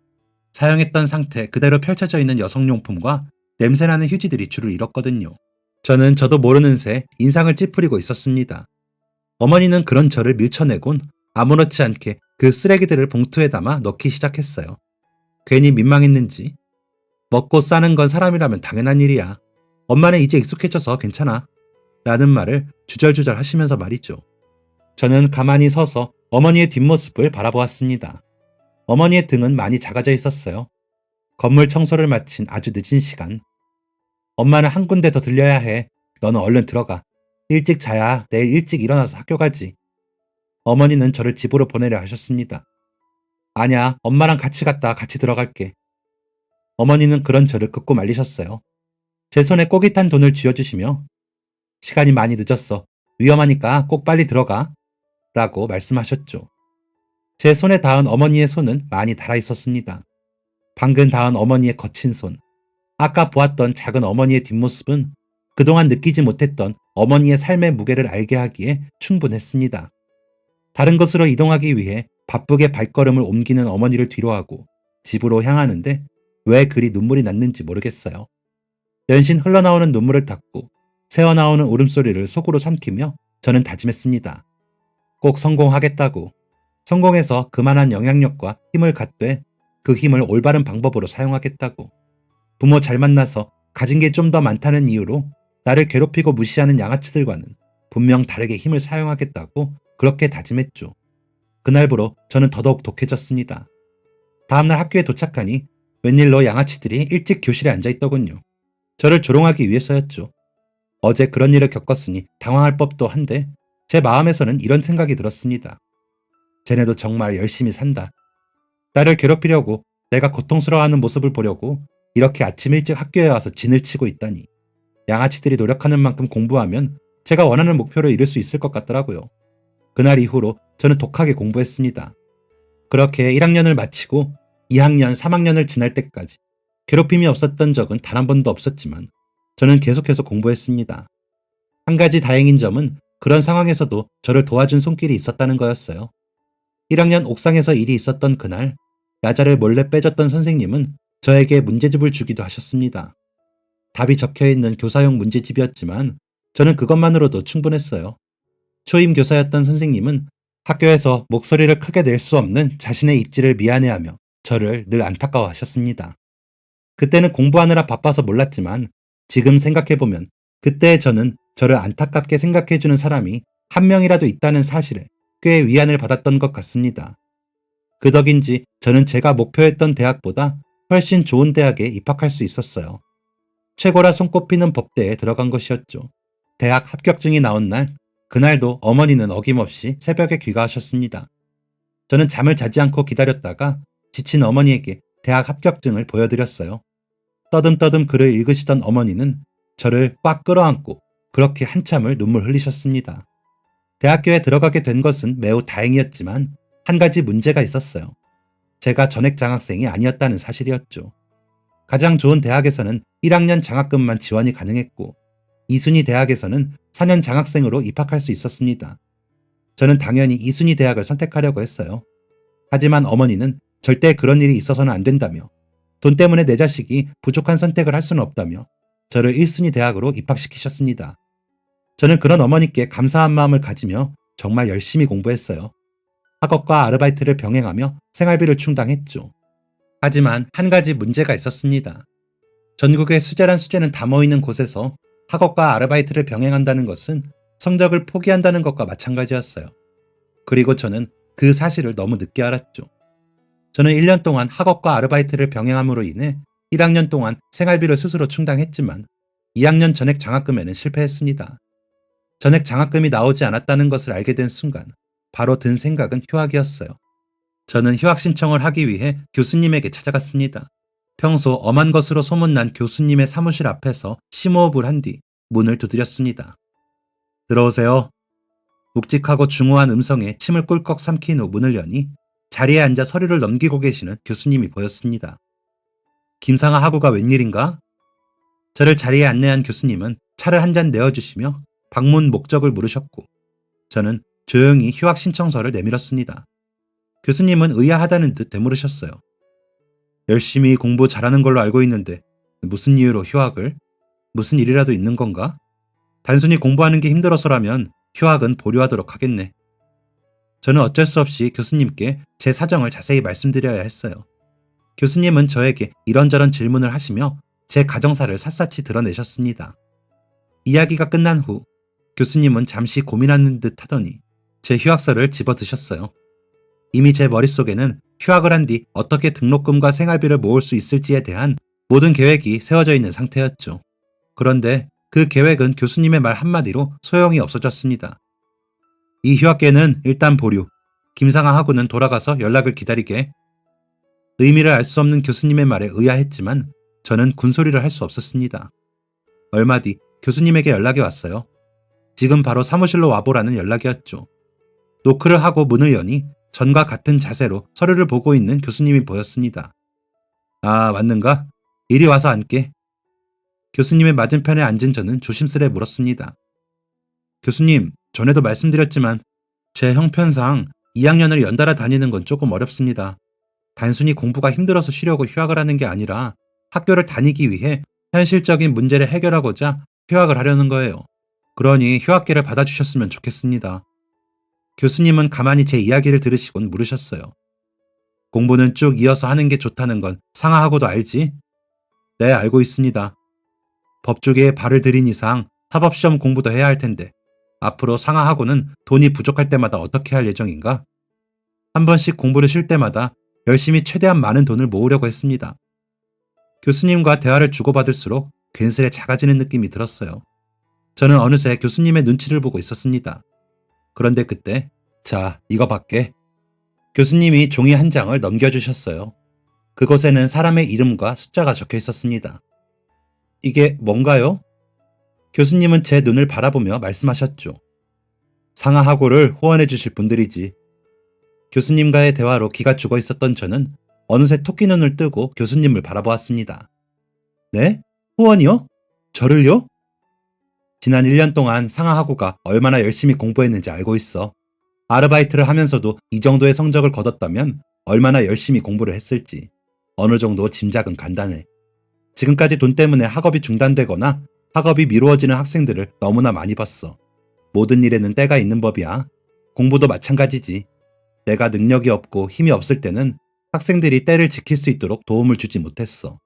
사용했던 상태 그대로 펼쳐져 있는 여성용품과 냄새나는 휴지들이 줄을 이뤘거든요. 저는 저도 모르는 새 인상을 찌푸리고 있었습니다. 어머니는 그런 저를 밀쳐내곤 아무렇지 않게 그 쓰레기들을 봉투에 담아 넣기 시작했어요. 괜히 민망했는지 먹고 싸는 건 사람이라면 당연한 일이야. 엄마는 이제 익숙해져서 괜찮아. 라는 말을 주절주절 하시면서 말이죠. 저는 가만히 서서 어머니의 뒷모습을 바라보았습니다. 어머니의 등은 많이 작아져 있었어요. 건물 청소를 마친 아주 늦은 시간. 엄마는 한 군데 더 들려야 해. 너는 얼른 들어가. 일찍 자야 내일 일찍 일어나서 학교 가지. 어머니는 저를 집으로 보내려 하셨습니다. 아냐, 엄마랑 같이 갔다 같이 들어갈게. 어머니는 그런 저를 긋고 말리셨어요. 제 손에 꼬깃 탄 돈을 쥐어주시며 시간이 많이 늦었어. 위험하니까 꼭 빨리 들어가. 라고 말씀하셨죠. 제 손에 닿은 어머니의 손은 많이 달아 있었습니다. 방금 닿은 어머니의 거친 손. 아까 보았던 작은 어머니의 뒷모습은 그동안 느끼지 못했던 어머니의 삶의 무게를 알게 하기에 충분했습니다. 다른 곳으로 이동하기 위해 바쁘게 발걸음을 옮기는 어머니를 뒤로하고 집으로 향하는데 왜 그리 눈물이 났는지 모르겠어요. 연신 흘러나오는 눈물을 닦고 새어나오는 울음소리를 속으로 삼키며 저는 다짐했습니다. 꼭 성공하겠다고. 성공해서 그만한 영향력과 힘을 갖되 그 힘을 올바른 방법으로 사용하겠다고. 부모 잘 만나서 가진 게 좀 더 많다는 이유로 나를 괴롭히고 무시하는 양아치들과는 분명 다르게 힘을 사용하겠다고 그렇게 다짐했죠. 그날부로 저는 더더욱 독해졌습니다. 다음날 학교에 도착하니 웬일로 양아치들이 일찍 교실에 앉아있더군요. 저를 조롱하기 위해서였죠. 어제 그런 일을 겪었으니 당황할 법도 한데 제 마음에서는 이런 생각이 들었습니다. 쟤네도 정말 열심히 산다. 나를 괴롭히려고 내가 고통스러워하는 모습을 보려고 이렇게 아침 일찍 학교에 와서 진을 치고 있다니. 양아치들이 노력하는 만큼 공부하면 제가 원하는 목표를 이룰 수 있을 것 같더라고요. 그날 이후로 저는 독하게 공부했습니다. 그렇게 1학년을 마치고 2학년, 3학년을 지날 때까지 괴롭힘이 없었던 적은 단 한 번도 없었지만 저는 계속해서 공부했습니다. 한 가지 다행인 점은 그런 상황에서도 저를 도와준 손길이 있었다는 거였어요. 1학년 옥상에서 일이 있었던 그날 야자를 몰래 빼줬던 선생님은 저에게 문제집을 주기도 하셨습니다. 답이 적혀있는 교사용 문제집이었지만 저는 그것만으로도 충분했어요. 초임 교사였던 선생님은 학교에서 목소리를 크게 낼 수 없는 자신의 입지를 미안해하며 저를 늘 안타까워하셨습니다. 그때는 공부하느라 바빠서 몰랐지만 지금 생각해보면 그때 저는 저를 안타깝게 생각해주는 사람이 한 명이라도 있다는 사실에 꽤 위안을 받았던 것 같습니다. 그 덕인지 저는 제가 목표했던 대학보다 훨씬 좋은 대학에 입학할 수 있었어요. 최고라 손꼽히는 법대에 들어간 것이었죠. 대학 합격증이 나온 날, 그날도 어머니는 어김없이 새벽에 귀가하셨습니다. 저는 잠을 자지 않고 기다렸다가 지친 어머니에게 대학 합격증을 보여드렸어요. 떠듬떠듬 글을 읽으시던 어머니는 저를 꽉 끌어안고 그렇게 한참을 눈물 흘리셨습니다. 대학교에 들어가게 된 것은 매우 다행이었지만 한 가지 문제가 있었어요. 제가 전액 장학생이 아니었다는 사실이었죠. 가장 좋은 대학에서는 1학년 장학금만 지원이 가능했고 2순위 대학에서는 4년 장학생으로 입학할 수 있었습니다. 저는 당연히 2순위 대학을 선택하려고 했어요. 하지만 어머니는 절대 그런 일이 있어서는 안 된다며 돈 때문에 내 자식이 부족한 선택을 할 수는 없다며 저를 1순위 대학으로 입학시키셨습니다. 저는 그런 어머니께 감사한 마음을 가지며 정말 열심히 공부했어요. 학업과 아르바이트를 병행하며 생활비를 충당했죠. 하지만 한 가지 문제가 있었습니다. 전국의 수재란 수재는 다 모이는 곳에서 학업과 아르바이트를 병행한다는 것은 성적을 포기한다는 것과 마찬가지였어요. 그리고 저는 그 사실을 너무 늦게 알았죠. 저는 1년 동안 학업과 아르바이트를 병행함으로 인해 1학년 동안 생활비를 스스로 충당했지만 2학년 전액 장학금에는 실패했습니다. 전액 장학금이 나오지 않았다는 것을 알게 된 순간 바로 든 생각은 휴학이었어요. 저는 휴학 신청을 하기 위해 교수님에게 찾아갔습니다. 평소 엄한 것으로 소문난 교수님의 사무실 앞에서 심호흡을 한 뒤 문을 두드렸습니다. 들어오세요. 묵직하고 중후한 음성에 침을 꿀꺽 삼킨 후 문을 여니 자리에 앉아 서류를 넘기고 계시는 교수님이 보였습니다. 김상하 학우가 웬일인가? 저를 자리에 안내한 교수님은 차를 한 잔 내어주시며 방문 목적을 물으셨고 저는 조용히 휴학 신청서를 내밀었습니다. 교수님은 의아하다는 듯 되물으셨어요. 열심히 공부 잘하는 걸로 알고 있는데 무슨 이유로 휴학을? 무슨 일이라도 있는 건가? 단순히 공부하는 게 힘들어서라면 휴학은 보류하도록 하겠네. 저는 어쩔 수 없이 교수님께 제 사정을 자세히 말씀드려야 했어요. 교수님은 저에게 이런저런 질문을 하시며 제 가정사를 샅샅이 드러내셨습니다. 이야기가 끝난 후 교수님은 잠시 고민하는 듯 하더니 제 휴학서를 집어드셨어요. 이미 제 머릿속에는 휴학을 한 뒤 어떻게 등록금과 생활비를 모을 수 있을지에 대한 모든 계획이 세워져 있는 상태였죠. 그런데 그 계획은 교수님의 말 한마디로 소용이 없어졌습니다. 이 휴학계는 일단 보류. 김상하 학우는 돌아가서 연락을 기다리게. 의미를 알 수 없는 교수님의 말에 의아했지만 저는 군소리를 할 수 없었습니다. 얼마 뒤 교수님에게 연락이 왔어요. 지금 바로 사무실로 와보라는 연락이었죠. 노크를 하고 문을 여니 전과 같은 자세로 서류를 보고 있는 교수님이 보였습니다. 아, 왔는가? 이리 와서 앉게. 교수님의 맞은편에 앉은 저는 조심스레 물었습니다. 교수님, 전에도 말씀드렸지만 제 형편상 2학년을 연달아 다니는 건 조금 어렵습니다. 단순히 공부가 힘들어서 쉬려고 휴학을 하는 게 아니라 학교를 다니기 위해 현실적인 문제를 해결하고자 휴학을 하려는 거예요. 그러니 휴학계를 받아주셨으면 좋겠습니다. 교수님은 가만히 제 이야기를 들으시곤 물으셨어요. 공부는 쭉 이어서 하는 게 좋다는 건 상하하고도 알지? 네, 알고 있습니다. 법조계에 발을 들인 이상 사법시험 공부도 해야 할 텐데 앞으로 상하하고는 돈이 부족할 때마다 어떻게 할 예정인가? 한 번씩 공부를 쉴 때마다 열심히 최대한 많은 돈을 모으려고 했습니다. 교수님과 대화를 주고받을수록 괜스레 작아지는 느낌이 들었어요. 저는 어느새 교수님의 눈치를 보고 있었습니다. 그런데 그때, 자, 이거 밖에. 교수님이 종이 한 장을 넘겨주셨어요. 그곳에는 사람의 이름과 숫자가 적혀 있었습니다. 이게 뭔가요? 교수님은 제 눈을 바라보며 말씀하셨죠. 상하하고를 후원해 주실 분들이지. 교수님과의 대화로 기가 죽어 있었던 저는 어느새 토끼 눈을 뜨고 교수님을 바라보았습니다. 네? 후원이요? 저를요? 지난 1년 동안 상하하고가 얼마나 열심히 공부했는지 알고 있어. 아르바이트를 하면서도 이 정도의 성적을 거뒀다면 얼마나 열심히 공부를 했을지 어느 정도 짐작은 간단해. 지금까지 돈 때문에 학업이 중단되거나 학업이 미루어지는 학생들을 너무나 많이 봤어. 모든 일에는 때가 있는 법이야. 공부도 마찬가지지. 내가 능력이 없고 힘이 없을 때는 학생들이 때를 지킬 수 있도록 도움을 주지 못했어.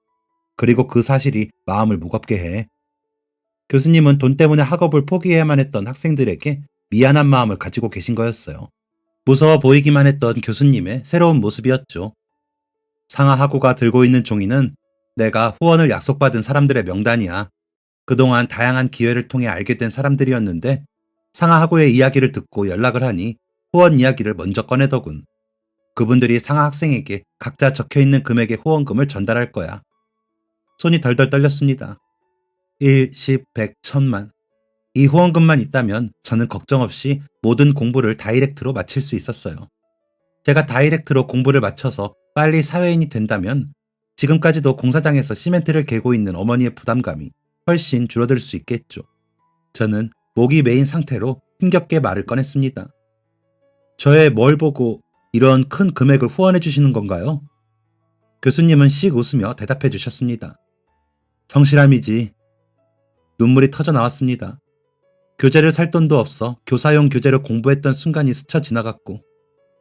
그리고 그 사실이 마음을 무겁게 해. 교수님은 돈 때문에 학업을 포기해야만 했던 학생들에게 미안한 마음을 가지고 계신 거였어요. 무서워 보이기만 했던 교수님의 새로운 모습이었죠. 상하하고가 들고 있는 종이는 내가 후원을 약속받은 사람들의 명단이야. 그동안 다양한 기회를 통해 알게 된 사람들이었는데 상하하고의 이야기를 듣고 연락을 하니 후원 이야기를 먼저 꺼내더군. 그분들이 상하 학생에게 각자 적혀있는 금액의 후원금을 전달할 거야. 손이 덜덜 떨렸습니다. 1, 10, 100, 1000만. 이 후원금만 있다면 저는 걱정 없이 모든 공부를 다이렉트로 마칠 수 있었어요. 제가 다이렉트로 공부를 마쳐서 빨리 사회인이 된다면 지금까지도 공사장에서 시멘트를 개고 있는 어머니의 부담감이 훨씬 줄어들 수 있겠죠. 저는 목이 메인 상태로 힘겹게 말을 꺼냈습니다. 저의 뭘 보고 이런 큰 금액을 후원해 주시는 건가요? 교수님은 씩 웃으며 대답해 주셨습니다. 성실함이지. 눈물이 터져 나왔습니다. 교재를 살 돈도 없어 교사용 교재를 공부했던 순간이 스쳐 지나갔고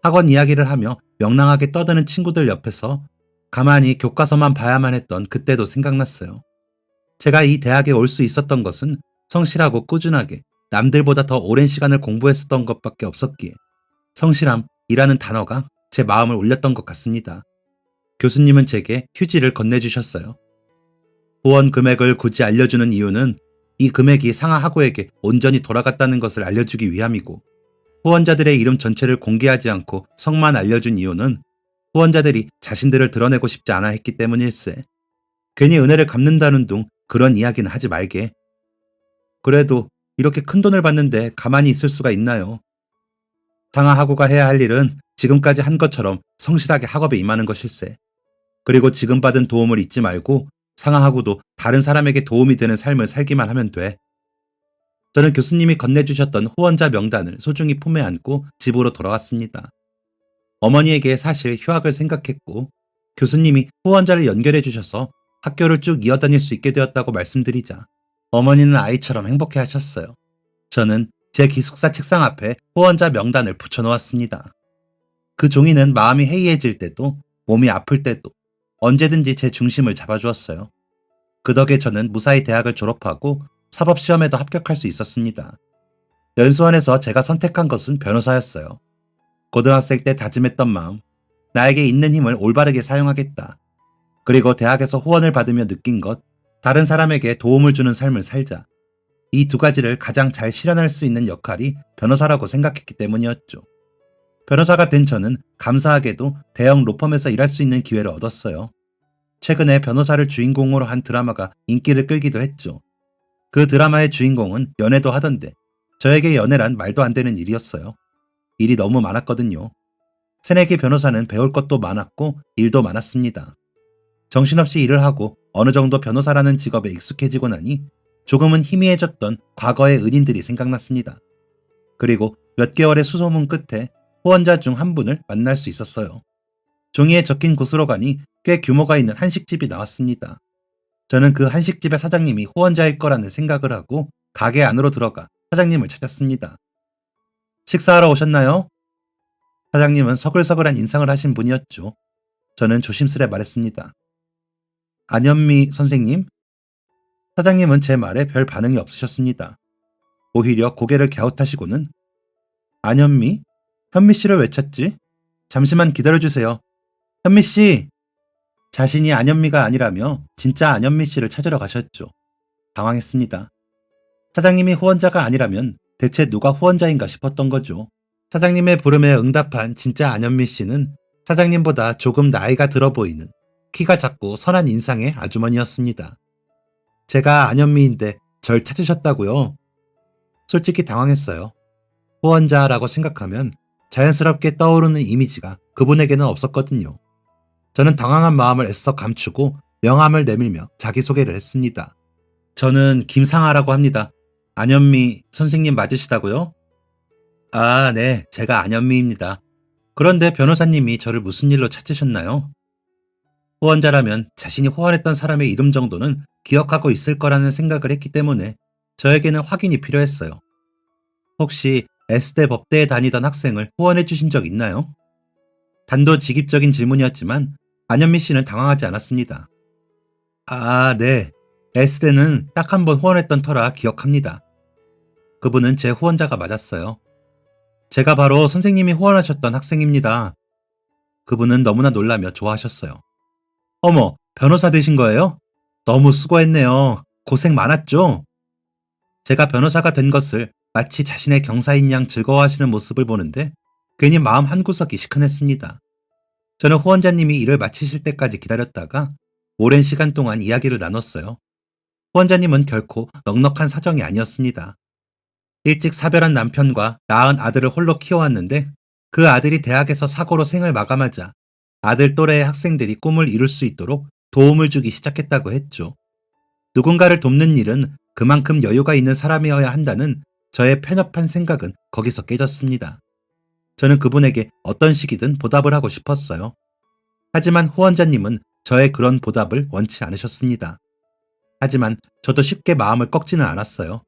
학원 이야기를 하며 명랑하게 떠드는 친구들 옆에서 가만히 교과서만 봐야만 했던 그때도 생각났어요. 제가 이 대학에 올 수 있었던 것은 성실하고 꾸준하게 남들보다 더 오랜 시간을 공부했었던 것밖에 없었기에 성실함이라는 단어가 제 마음을 울렸던 것 같습니다. 교수님은 제게 휴지를 건네주셨어요. 후원 금액을 굳이 알려주는 이유는 이 금액이 상하하고에게 온전히 돌아갔다는 것을 알려주기 위함이고 후원자들의 이름 전체를 공개하지 않고 성만 알려준 이유는 후원자들이 자신들을 드러내고 싶지 않아 했기 때문일세. 괜히 은혜를 갚는다는 둥 그런 이야기는 하지 말게. 그래도 이렇게 큰 돈을 받는데 가만히 있을 수가 있나요? 상하하고가 해야 할 일은 지금까지 한 것처럼 성실하게 학업에 임하는 것일세. 그리고 지금 받은 도움을 잊지 말고 상하하고도 다른 사람에게 도움이 되는 삶을 살기만 하면 돼. 저는 교수님이 건네주셨던 후원자 명단을 소중히 품에 안고 집으로 돌아왔습니다. 어머니에게 사실 휴학을 생각했고 교수님이 후원자를 연결해 주셔서 학교를 쭉 이어다닐 수 있게 되었다고 말씀드리자 어머니는 아이처럼 행복해 하셨어요. 저는 제 기숙사 책상 앞에 후원자 명단을 붙여놓았습니다. 그 종이는 마음이 해이해질 때도 몸이 아플 때도 언제든지 제 중심을 잡아주었어요. 그 덕에 저는 무사히 대학을 졸업하고 사법시험에도 합격할 수 있었습니다. 연수원에서 제가 선택한 것은 변호사였어요. 고등학생 때 다짐했던 마음, 나에게 있는 힘을 올바르게 사용하겠다. 그리고 대학에서 후원을 받으며 느낀 것, 다른 사람에게 도움을 주는 삶을 살자. 이 두 가지를 가장 잘 실현할 수 있는 역할이 변호사라고 생각했기 때문이었죠. 변호사가 된 저는 감사하게도 대형 로펌에서 일할 수 있는 기회를 얻었어요. 최근에 변호사를 주인공으로 한 드라마가 인기를 끌기도 했죠. 그 드라마의 주인공은 연애도 하던데 저에게 연애란 말도 안 되는 일이었어요. 일이 너무 많았거든요. 새내기 변호사는 배울 것도 많았고 일도 많았습니다. 정신없이 일을 하고 어느 정도 변호사라는 직업에 익숙해지고 나니 조금은 희미해졌던 과거의 은인들이 생각났습니다. 그리고 몇 개월의 수소문 끝에 후원자 중 한 분을 만날 수 있었어요. 종이에 적힌 곳으로 가니 꽤 규모가 있는 한식집이 나왔습니다. 저는 그 한식집의 사장님이 후원자일 거라는 생각을 하고 가게 안으로 들어가 사장님을 찾았습니다. 식사하러 오셨나요? 사장님은 서글서글한 인상을 하신 분이었죠. 저는 조심스레 말했습니다. 안현미 선생님? 사장님은 제 말에 별 반응이 없으셨습니다. 오히려 고개를 갸웃하시고는 안현미? 현미 씨를 왜 찾지? 잠시만 기다려주세요. 현미 씨! 자신이 안현미가 아니라며 진짜 안현미 씨를 찾으러 가셨죠. 당황했습니다. 사장님이 후원자가 아니라면 대체 누가 후원자인가 싶었던 거죠. 사장님의 부름에 응답한 진짜 안현미 씨는 사장님보다 조금 나이가 들어 보이는 키가 작고 선한 인상의 아주머니였습니다. 제가 안현미인데 절 찾으셨다고요? 솔직히 당황했어요. 후원자라고 생각하면 자연스럽게 떠오르는 이미지가 그분에게는 없었거든요. 저는 당황한 마음을 애써 감추고 명함을 내밀며 자기소개를 했습니다. 저는 김상아라고 합니다. 안현미 선생님 맞으시다고요? 아, 네. 제가 안현미입니다. 그런데 변호사님이 저를 무슨 일로 찾으셨나요? 후원자라면 자신이 후원했던 사람의 이름 정도는 기억하고 있을 거라는 생각을 했기 때문에 저에게는 확인이 필요했어요. 혹시 S대 법대에 다니던 학생을 후원해 주신 적 있나요? 단도직입적인 질문이었지만 안현미 씨는 당황하지 않았습니다. 아, 네. S대는 딱 한 번 후원했던 터라 기억합니다. 그분은 제 후원자가 맞았어요. 제가 바로 선생님이 후원하셨던 학생입니다. 그분은 너무나 놀라며 좋아하셨어요. 어머, 변호사 되신 거예요? 너무 수고했네요. 고생 많았죠? 제가 변호사가 된 것을 마치 자신의 경사인 양 즐거워하시는 모습을 보는데 괜히 마음 한구석이 시큰했습니다. 저는 후원자님이 일을 마치실 때까지 기다렸다가 오랜 시간 동안 이야기를 나눴어요. 후원자님은 결코 넉넉한 사정이 아니었습니다. 일찍 사별한 남편과 낳은 아들을 홀로 키워왔는데 그 아들이 대학에서 사고로 생을 마감하자 아들 또래의 학생들이 꿈을 이룰 수 있도록 도움을 주기 시작했다고 했죠. 누군가를 돕는 일은 그만큼 여유가 있는 사람이어야 한다는 저의 편협한 생각은 거기서 깨졌습니다. 저는 그분에게 어떤 식이든 보답을 하고 싶었어요. 하지만 후원자님은 저의 그런 보답을 원치 않으셨습니다. 하지만 저도 쉽게 마음을 꺾지는 않았어요.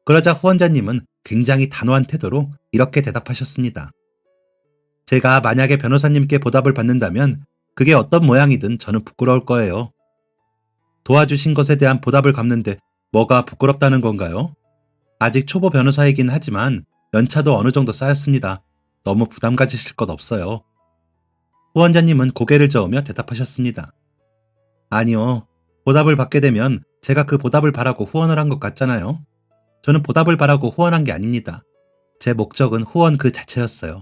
그러자 후원자님은 굉장히 단호한 태도로 이렇게 대답하셨습니다. 제가 만약에 변호사님께 보답을 받는다면 그게 어떤 모양이든 저는 부끄러울 거예요. 도와주신 것에 대한 보답을 갚는데 뭐가 부끄럽다는 건가요? 아직 초보 변호사이긴 하지만 연차도 어느 정도 쌓였습니다. 너무 부담 가지실 것 없어요. 후원자님은 고개를 저으며 대답하셨습니다. 아니요. 보답을 받게 되면 제가 그 보답을 바라고 후원을 한 것 같잖아요. 저는 보답을 바라고 후원한 게 아닙니다. 제 목적은 후원 그 자체였어요.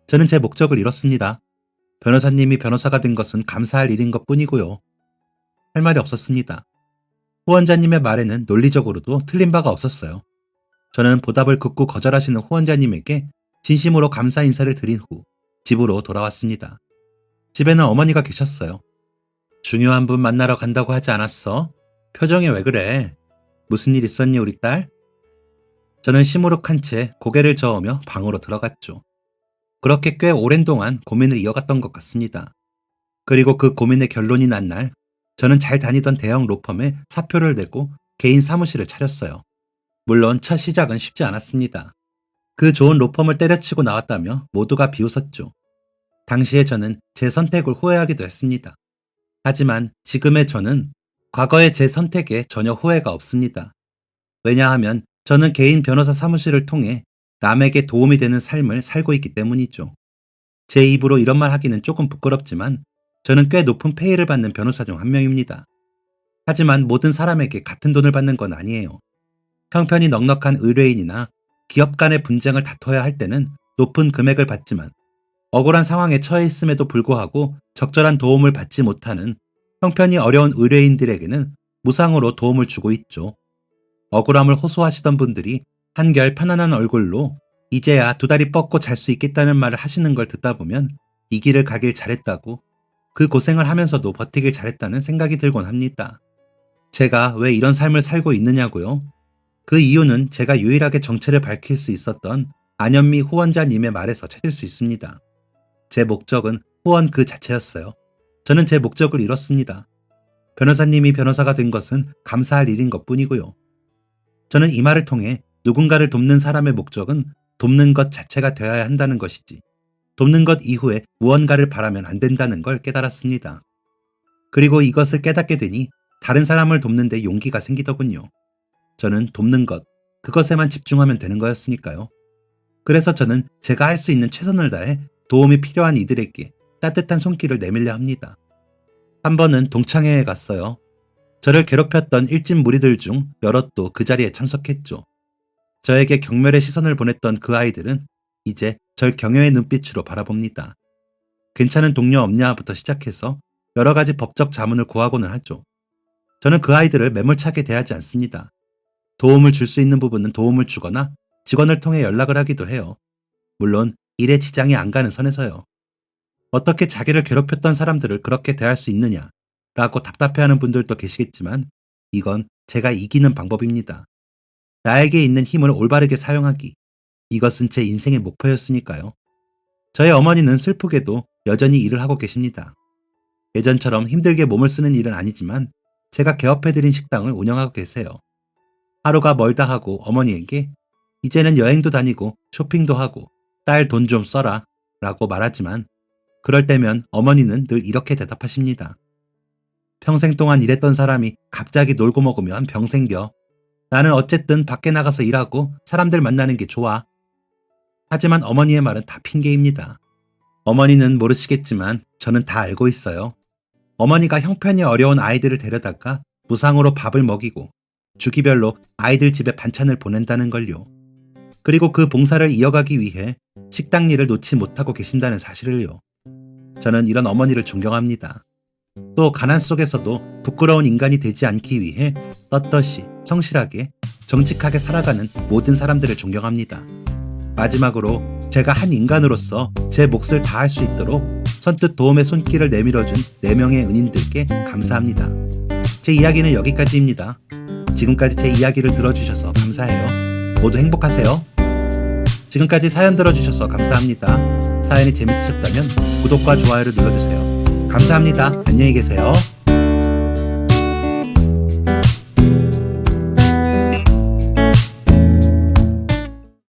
저는 제 목적을 이뤘습니다. 변호사님이 변호사가 된 것은 감사할 일인 것 뿐이고요. 할 말이 없었습니다. 후원자님의 말에는 논리적으로도 틀린 바가 없었어요. 저는 보답을 극구 거절하시는 후원자님에게 진심으로 감사 인사를 드린 후 집으로 돌아왔습니다. 집에는 어머니가 계셨어요. 중요한 분 만나러 간다고 하지 않았어? 표정이 왜 그래? 무슨 일 있었니 우리 딸? 저는 시무룩한 채 고개를 저으며 방으로 들어갔죠. 그렇게 꽤 오랜 동안 고민을 이어갔던 것 같습니다. 그리고 그 고민의 결론이 난 날, 저는 잘 다니던 대형 로펌에 사표를 내고 개인 사무실을 차렸어요. 물론 첫 시작은 쉽지 않았습니다. 그 좋은 로펌을 때려치고 나왔다며 모두가 비웃었죠. 당시에 저는 제 선택을 후회하기도 했습니다. 하지만 지금의 저는 과거의 제 선택에 전혀 후회가 없습니다. 왜냐하면 저는 개인 변호사 사무실을 통해 남에게 도움이 되는 삶을 살고 있기 때문이죠. 제 입으로 이런 말 하기는 조금 부끄럽지만 저는 꽤 높은 페이를 받는 변호사 중 한 명입니다. 하지만 모든 사람에게 같은 돈을 받는 건 아니에요. 형편이 넉넉한 의뢰인이나 기업 간의 분쟁을 다퉈야 할 때는 높은 금액을 받지만 억울한 상황에 처해 있음에도 불구하고 적절한 도움을 받지 못하는 형편이 어려운 의뢰인들에게는 무상으로 도움을 주고 있죠. 억울함을 호소하시던 분들이 한결 편안한 얼굴로 이제야 두 다리 뻗고 잘 수 있겠다는 말을 하시는 걸 듣다 보면 이 길을 가길 잘했다고, 그 고생을 하면서도 버티길 잘했다는 생각이 들곤 합니다. 제가 왜 이런 삶을 살고 있느냐고요? 그 이유는 제가 유일하게 정체를 밝힐 수 있었던 안현미 후원자님의 말에서 찾을 수 있습니다. 제 목적은 후원 그 자체였어요. 저는 제 목적을 이뤘습니다. 변호사님이 변호사가 된 것은 감사할 일인 것 뿐이고요. 저는 이 말을 통해 누군가를 돕는 사람의 목적은 돕는 것 자체가 되어야 한다는 것이지, 돕는 것 이후에 무언가를 바라면 안 된다는 걸 깨달았습니다. 그리고 이것을 깨닫게 되니 다른 사람을 돕는 데 용기가 생기더군요. 저는 돕는 것, 그것에만 집중하면 되는 거였으니까요. 그래서 저는 제가 할 수 있는 최선을 다해 도움이 필요한 이들에게 따뜻한 손길을 내밀려 합니다. 한 번은 동창회에 갔어요. 저를 괴롭혔던 일진 무리들 중 여럿도 그 자리에 참석했죠. 저에게 경멸의 시선을 보냈던 그 아이들은 이제 절 경외의 눈빛으로 바라봅니다. 괜찮은 동료 없냐부터 시작해서 여러 가지 법적 자문을 구하고는 하죠. 저는 그 아이들을 매몰차게 대하지 않습니다. 도움을 줄 수 있는 부분은 도움을 주거나 직원을 통해 연락을 하기도 해요. 물론 일에 지장이 안 가는 선에서요. 어떻게 자기를 괴롭혔던 사람들을 그렇게 대할 수 있느냐 라고 답답해하는 분들도 계시겠지만 이건 제가 이기는 방법입니다. 나에게 있는 힘을 올바르게 사용하기. 이것은 제 인생의 목표였으니까요. 저의 어머니는 슬프게도 여전히 일을 하고 계십니다. 예전처럼 힘들게 몸을 쓰는 일은 아니지만 제가 개업해드린 식당을 운영하고 계세요. 하루가 멀다 하고 어머니에게 이제는 여행도 다니고 쇼핑도 하고 딸 돈 좀 써라 라고 말하지만 그럴 때면 어머니는 늘 이렇게 대답하십니다. 평생 동안 일했던 사람이 갑자기 놀고 먹으면 병 생겨. 나는 어쨌든 밖에 나가서 일하고 사람들 만나는 게 좋아. 하지만 어머니의 말은 다 핑계입니다. 어머니는 모르시겠지만 저는 다 알고 있어요. 어머니가 형편이 어려운 아이들을 데려다가 무상으로 밥을 먹이고 주기별로 아이들 집에 반찬을 보낸다는 걸요. 그리고 그 봉사를 이어가기 위해 식당 일을 놓지 못하고 계신다는 사실을요. 저는 이런 어머니를 존경합니다. 또 가난 속에서도 부끄러운 인간이 되지 않기 위해 떳떳이 성실하게 정직하게 살아가는 모든 사람들을 존경합니다. 마지막으로 제가 한 인간으로서 제 몫을 다할 수 있도록 선뜻 도움의 손길을 내밀어준 4명의 은인들께 감사합니다. 제 이야기는 여기까지입니다. 지금까지 제 이야기를 들어주셔서 감사해요. 모두 행복하세요. 지금까지 사연 들어주셔서 감사합니다. 사연이 재밌으셨다면 구독과 좋아요를 눌러주세요. 감사합니다. 안녕히 계세요.